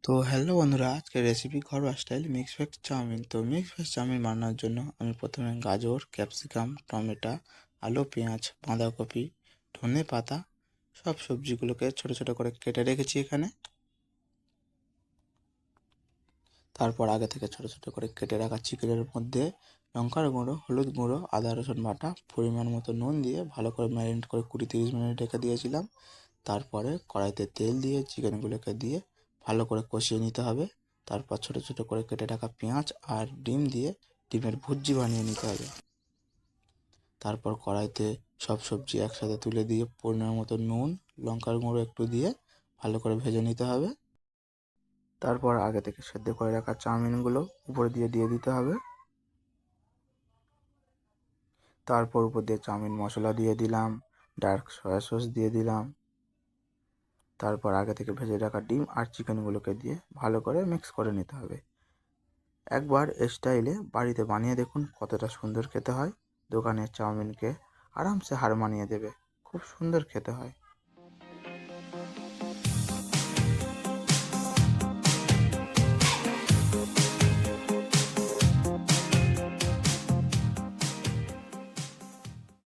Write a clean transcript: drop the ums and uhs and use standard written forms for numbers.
তো হ্যালো বন্ধুরা, আজকের রেসিপি ঘরোয়া স্টাইল মিক্স ভেজ চাউমিন। তো মিক্স ভেজ চাউমিন বানানোর জন্য আমি প্রথমে গাজর, ক্যাপসিকাম, টমেটো, আলু, পেঁয়াজ, বাঁধাকপি, ধনে পাতা সব সবজিগুলোকে ছোট ছোট করে কেটে রেখেছি এখানে। তারপর আগে থেকে ছোট ছোট করে কেটে রাখা চিকেনের মধ্যে লঙ্কার গুঁড়ো, হলুদ গুঁড়ো, আদা রসুন বাটা, পরিমাণ মতো নুন দিয়ে ভালো করে ম্যারিনেট করে 20-30 মিনিট রেখে দিয়েছিলাম। তারপরে কড়াইতে তেল দিয়ে চিকেনগুলোকে দিয়ে ভালো করে কষিয়ে নিতে হবে। তারপর ছোট ছোট করে কেটে রাখা পেঁয়াজ আর ডিম দিয়ে ডিমের ভুর্জি বানিয়ে নিতে হবে। তারপর কড়াইতে সব সবজি একসাথে তুলে দিয়ে পরিমাণ মতো নুন, লঙ্কার গুঁড়ো একটু দিয়ে ভালো করে ভেজে নিতে হবে। তারপর আগে থেকে সেদ্ধ করে রাখা চাউমিনগুলো উপরে দিয়ে দিয়ে দিতে হবে। তারপর উপর দিয়ে চাউমিন মশলা দিয়ে দিলাম, ডার্ক সয়া সস দিয়ে দিলাম। তারপর আগে থেকে ভেজে রাখা ডিম আর চিকেনগুলোকে দিয়ে ভালো করে মিক্স করে নিতে হবে। একবার এই স্টাইলে বাড়িতে বানিয়ে দেখুন কতটা সুন্দর খেতে হয়। দোকানের চাউমিনকে আরামসে হার মানিয়ে দেবে, খুব সুন্দর খেতে হয়।